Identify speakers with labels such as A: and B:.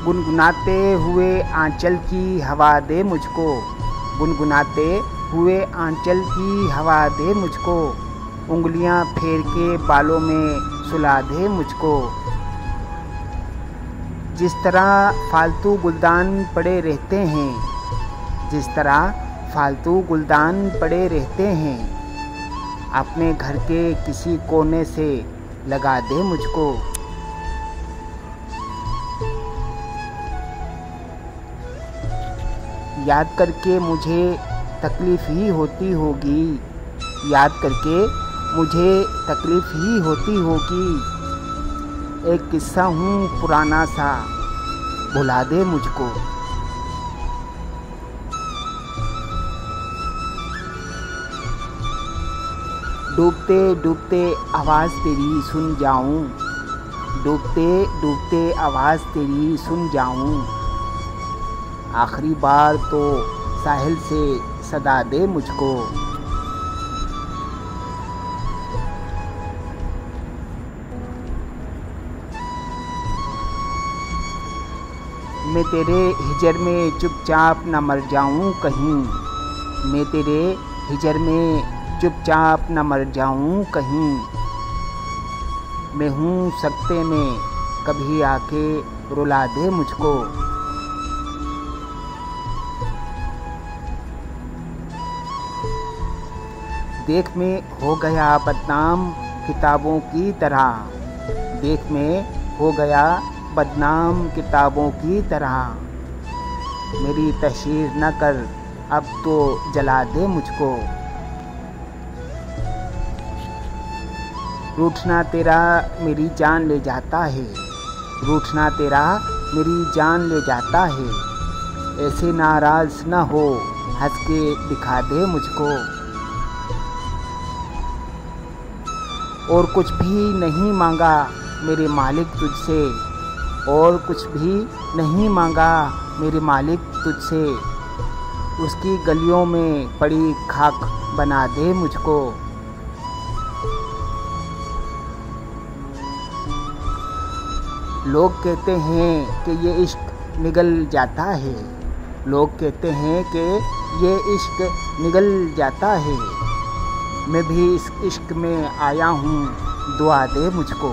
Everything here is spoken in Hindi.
A: गुनगुनाते हुए आंचल की हवा दे मुझको, गुनगुनाते हुए आंचल की हवा दे मुझको, उंगलियां फेर के बालों में सुला दे मुझको। जिस तरह फालतू गुलदान पड़े रहते हैं, जिस तरह फालतू गुलदान पड़े रहते हैं, अपने घर के किसी कोने से लगा दे मुझको। याद करके मुझे तकलीफ़ ही होती होगी, याद करके मुझे तकलीफ़ ही होती होगी। एक किस्सा हूँ पुराना सा, भुला दे मुझको। डूबते डूबते आवाज़ तेरी सुन जाऊँ, डूबते डूबते आवाज़ तेरी सुन जाऊँ, आखिरी बार तो साहिल से सदा दे मुझको। मैं तेरे हिजर में चुपचाप न मर जाऊं कहीं, मैं तेरे हिजर में चुपचाप न मर जाऊं कहीं। मैं हूँ सकते में कभी आके रुला दे मुझको। देख मैं हो गया बदनाम किताबों की तरह, देख मैं हो गया बदनाम किताबों की तरह। मेरी तशहीर न कर अब तो जला दे मुझको। रूठना तेरा मेरी जान ले जाता है, रूठना तेरा मेरी जान ले जाता है। ऐसे नाराज़ न हो, हंस के दिखा दे मुझको। और कुछ भी नहीं मांगा मेरे मालिक तुझसे, और कुछ भी नहीं मांगा मेरे मालिक तुझसे। उसकी गलियों में पड़ी खाक बना दे मुझको। लोग कहते हैं कि ये इश्क निगल जाता है, लोग कहते हैं कि ये इश्क निगल जाता है। मैं भी इस इश्क में आया हूँ, दुआ दे मुझको।